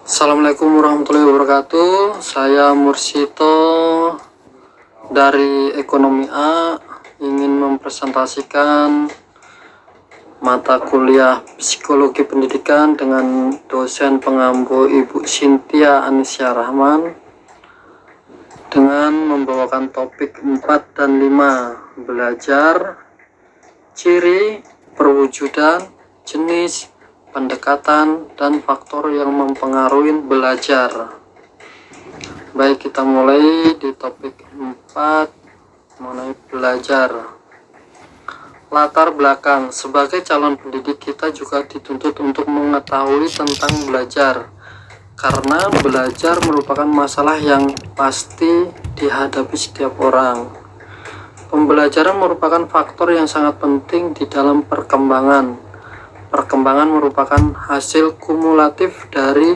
Assalamualaikum warahmatullahi wabarakatuh. Saya Mursito dari Ekonomi A ingin mempresentasikan mata kuliah Psikologi Pendidikan dengan dosen pengampu Ibu Cynthia Anisya Rahman dengan membawakan topik 4 dan 5, belajar, ciri, perwujudan, jenis, pendekatan, dan faktor yang mempengaruhi belajar. Baik, kita mulai di topik 4 mengenai belajar. Latar belakang. Sebagai calon pendidik, kita juga dituntut untuk mengetahui tentang belajar, karena belajar merupakan masalah yang pasti dihadapi setiap orang. Pembelajaran merupakan faktor yang sangat penting di dalam perkembangan. Perkembangan merupakan hasil kumulatif dari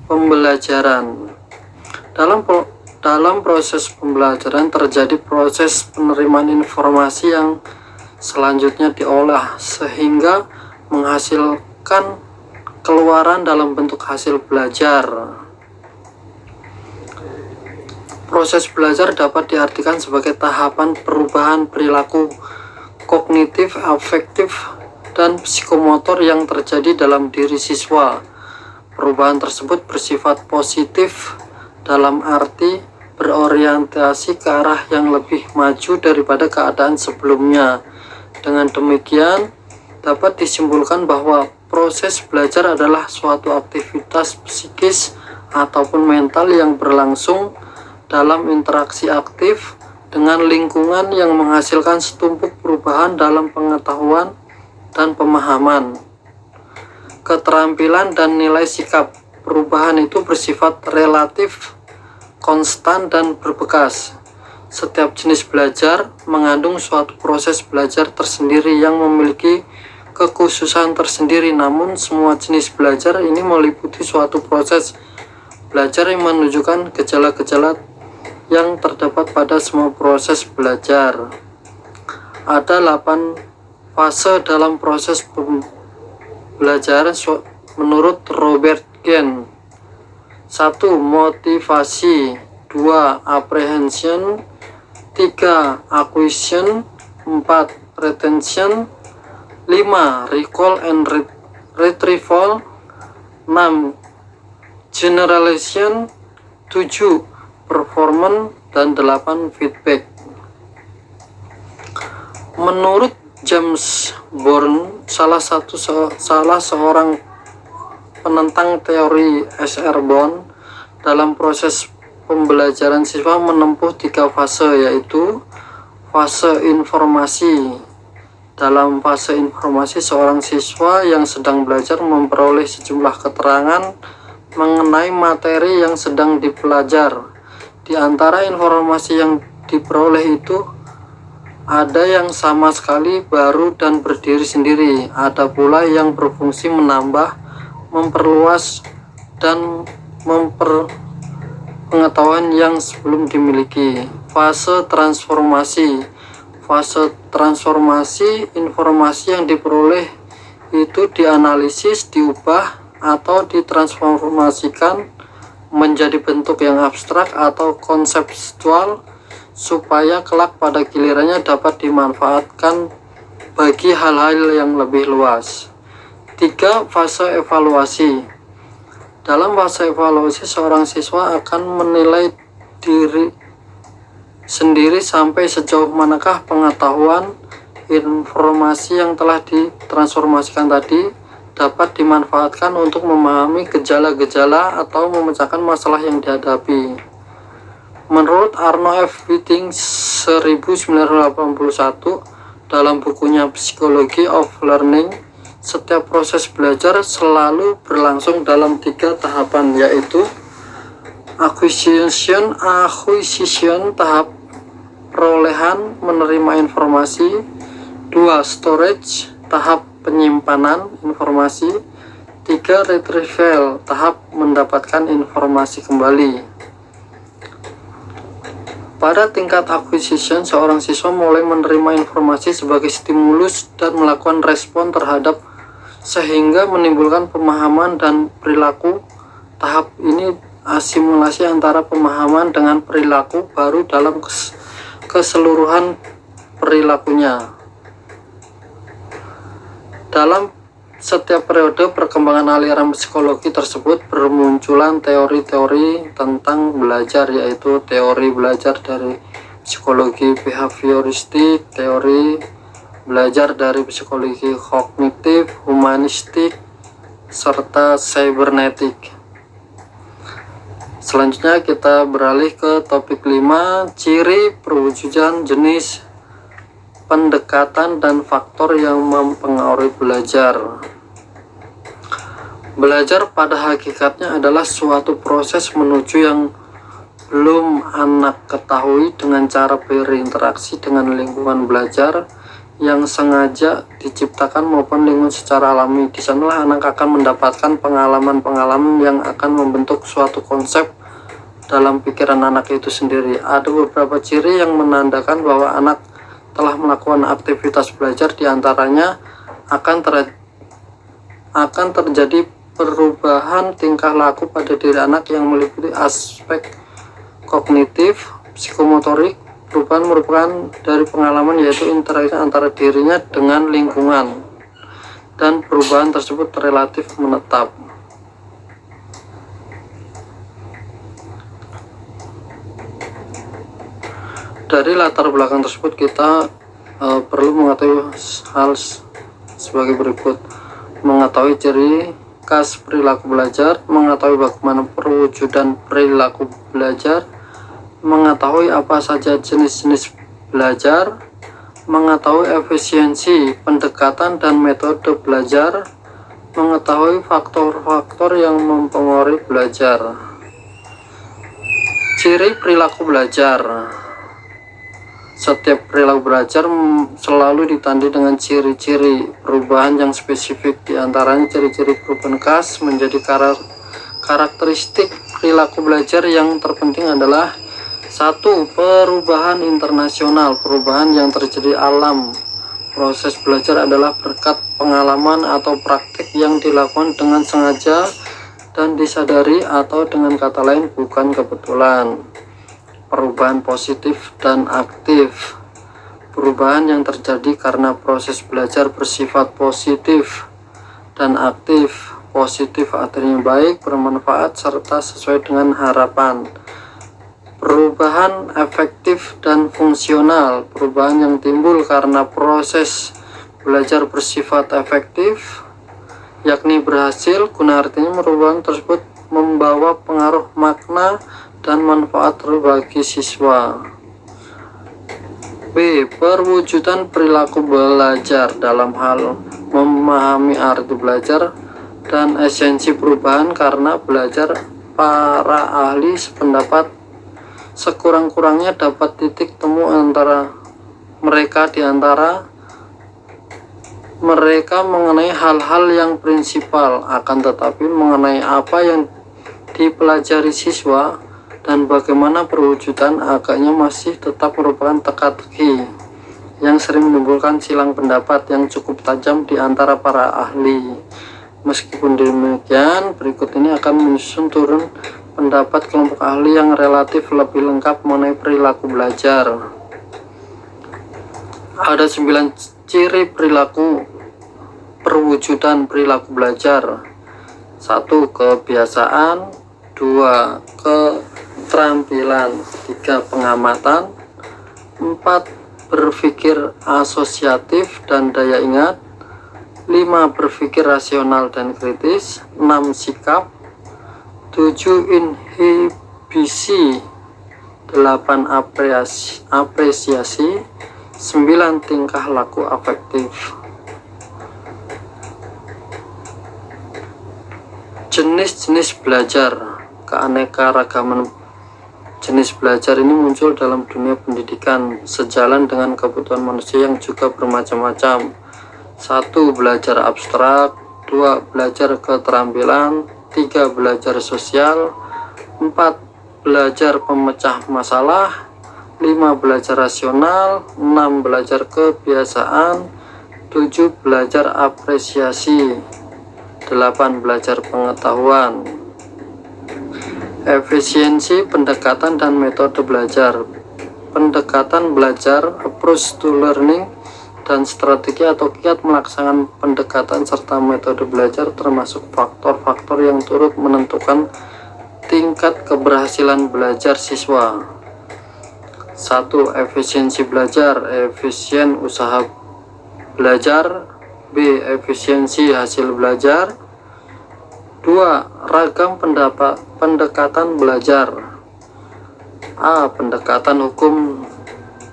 pembelajaran. Dalam proses pembelajaran terjadi proses penerimaan informasi yang selanjutnya diolah sehingga menghasilkan keluaran dalam bentuk hasil belajar. Proses belajar dapat diartikan sebagai tahapan perubahan perilaku kognitif, afektif, dan psikomotor yang terjadi dalam diri siswa. Perubahan tersebut bersifat positif dalam arti berorientasi ke arah yang lebih maju daripada keadaan sebelumnya. Dengan demikian, dapat disimpulkan bahwa proses belajar adalah suatu aktivitas psikis ataupun mental yang berlangsung dalam interaksi aktif dengan lingkungan yang menghasilkan setumpuk perubahan dalam pengetahuan dan pemahaman, keterampilan, dan nilai sikap. Perubahan itu bersifat relatif, konstan, dan berbekas. Setiap jenis belajar mengandung suatu proses belajar tersendiri yang memiliki kekhususan tersendiri, namun semua jenis belajar ini meliputi suatu proses belajar yang menunjukkan gejala-gejala yang terdapat pada semua proses belajar. Ada 8 fase dalam proses pembelajaran menurut Robert Gen. 1. Motivasi. 2. Apprehension. 3. Acquisition. 4. Retention. 5. Recall and retrieval. 6. Generalization. 7. Performance. Dan 8. Feedback. Menurut James Bourne, salah seorang penentang teori SR Bond, dalam proses pembelajaran siswa menempuh 3 fase, yaitu fase informasi. Dalam fase informasi, seorang siswa yang sedang belajar memperoleh sejumlah keterangan mengenai materi yang sedang dipelajari. Di antara informasi yang diperoleh itu, ada yang sama sekali baru dan berdiri sendiri, ada pula yang berfungsi menambah, memperluas, dan pengetahuan yang sebelum dimiliki. Fase transformasi. Fase transformasi, informasi yang diperoleh itu dianalisis, diubah, atau ditransformasikan menjadi bentuk yang abstrak atau konseptual, supaya kelak pada gilirannya dapat dimanfaatkan bagi hal-hal yang lebih luas. 3. Fase evaluasi. Dalam fase evaluasi, seorang siswa akan menilai diri sendiri sampai sejauh manakah pengetahuan informasi yang telah ditransformasikan tadi dapat dimanfaatkan untuk memahami gejala-gejala atau memecahkan masalah yang dihadapi. Menurut Arno F. Whiting 1981 dalam bukunya Psychology of Learning, setiap proses belajar selalu berlangsung dalam 3 tahapan, yaitu acquisition, tahap perolehan menerima informasi. 2. Storage, tahap penyimpanan informasi. 3. Retrieval, tahap mendapatkan informasi kembali. Pada tingkat acquisition, seorang siswa mulai menerima informasi sebagai stimulus dan melakukan respon terhadap sehingga menimbulkan pemahaman dan perilaku Tahap ini asimilasi antara pemahaman dengan perilaku baru dalam keseluruhan perilakunya. Dalam setiap periode perkembangan aliran psikologi tersebut bermunculan teori-teori tentang belajar, yaitu teori belajar dari psikologi behavioristik, teori belajar dari psikologi kognitif, humanistik, serta cybernetik. Selanjutnya kita beralih ke topik 5, ciri perwujudan jenis pendekatan dan faktor yang mempengaruhi belajar. Belajar pada hakikatnya adalah suatu proses menuju yang belum anak ketahui dengan cara berinteraksi dengan lingkungan belajar yang sengaja diciptakan maupun lingkungan secara alami. Di sanalah anak akan mendapatkan pengalaman-pengalaman yang akan membentuk suatu konsep dalam pikiran anak itu sendiri. Ada beberapa ciri yang menandakan bahwa anak telah melakukan aktivitas belajar, diantaranya akan terjadi perubahan tingkah laku pada diri anak yang meliputi aspek kognitif, psikomotorik. Perubahan merupakan dari pengalaman, yaitu interaksi antara dirinya dengan lingkungan, dan perubahan tersebut relatif menetap. Dari latar belakang tersebut kita perlu mengetahui hal sebagai berikut: mengetahui ciri khas perilaku belajar, mengetahui bagaimana perwujudan perilaku belajar, mengetahui apa saja jenis-jenis belajar, mengetahui efisiensi pendekatan dan metode belajar, mengetahui faktor-faktor yang mempengaruhi belajar. Ciri perilaku belajar. Setiap perilaku belajar selalu ditandai dengan ciri-ciri perubahan yang spesifik. Di antaranya ciri-ciri perubahan khas menjadi karakteristik perilaku belajar yang terpenting adalah: 1. Perubahan internasional, perubahan yang terjadi alam. Proses belajar adalah berkat pengalaman atau praktik yang dilakukan dengan sengaja dan disadari, atau dengan kata lain bukan kebetulan. Perubahan positif dan aktif, perubahan yang terjadi karena proses belajar bersifat positif dan aktif. Positif artinya baik, bermanfaat, serta sesuai dengan harapan. Perubahan efektif dan fungsional, perubahan yang timbul karena proses belajar bersifat efektif, yakni berhasil, guna artinya perubahan tersebut membawa pengaruh makna dan manfaat bagi siswa. B. Perwujudan perilaku belajar dalam hal memahami arti belajar dan esensi perubahan. Karena belajar, para ahli sependapat sekurang-kurangnya dapat titik temu antara mereka mengenai hal-hal yang prinsipal. Akan tetapi mengenai apa yang dipelajari siswa dan bagaimana perwujudan, agaknya masih tetap merupakan teka-teki yang sering menimbulkan silang pendapat yang cukup tajam di antara para ahli. Meskipun demikian, berikut ini akan menyusun turun pendapat kelompok ahli yang relatif lebih lengkap mengenai perilaku belajar. Ada 9 ciri perilaku perwujudan perilaku belajar. 1. Kebiasaan. 2. Keterampilan. 3. Pengamatan. 4. Berpikir asosiatif dan daya ingat. 5. Berpikir rasional dan kritis. 6. Sikap. 7. Inhibisi. 8. Apresiasi. 9. Tingkah laku afektif. Jenis-jenis belajar. Keanekaragaman jenis belajar ini muncul dalam dunia pendidikan sejalan dengan kebutuhan manusia yang juga bermacam-macam. 1. Belajar abstrak. 2. Belajar keterampilan. 3. Belajar sosial. 4. Belajar pemecah masalah. 5. Belajar rasional. 6. Belajar kebiasaan. 7. Belajar apresiasi. 8. Belajar pengetahuan. Efisiensi pendekatan dan metode belajar. Pendekatan belajar, approach to learning, dan strategi atau kiat melaksanakan pendekatan serta metode belajar termasuk faktor-faktor yang turut menentukan tingkat keberhasilan belajar siswa. 1. Efisiensi belajar, efisien usaha belajar. B. Efisiensi hasil belajar. 2. Ragam pendekatan belajar. A. Pendekatan hukum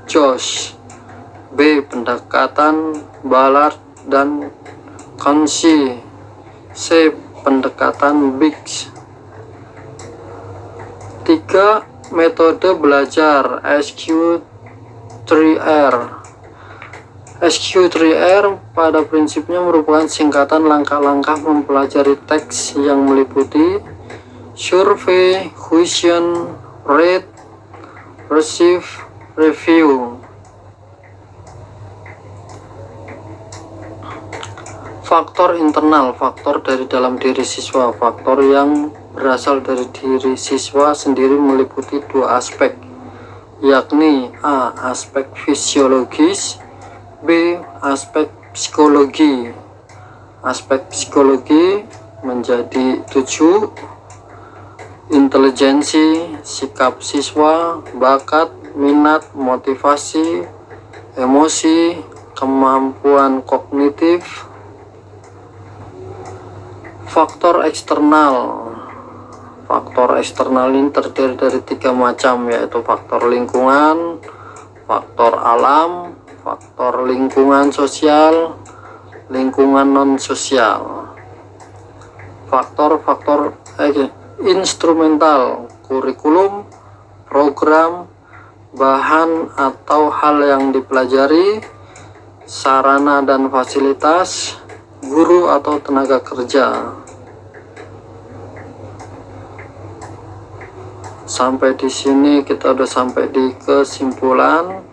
Josh. B. Pendekatan Ballard dan Concy. C. Pendekatan Biggs. 3. Metode belajar SQ3R. SQ3R pada prinsipnya merupakan singkatan langkah-langkah mempelajari teks yang meliputi survei, question, read, receive, review. Faktor internal, faktor dari dalam diri siswa. Faktor yang berasal dari diri siswa sendiri meliputi dua aspek, yakni A. Aspek fisiologis, B. Aspek psikologi. Aspek psikologi menjadi 7. Intelijensi, sikap siswa, bakat, minat, motivasi, emosi, kemampuan kognitif. Faktor eksternal. Faktor eksternal ini terdiri dari 3 macam, yaitu faktor lingkungan, faktor alam, faktor lingkungan sosial, lingkungan non-sosial. Faktor-faktor instrumental, kurikulum, program, bahan atau hal yang dipelajari, sarana dan fasilitas, guru atau tenaga kerja. Sampai di sini kita udah sampai di kesimpulan,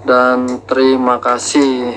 dan terima kasih.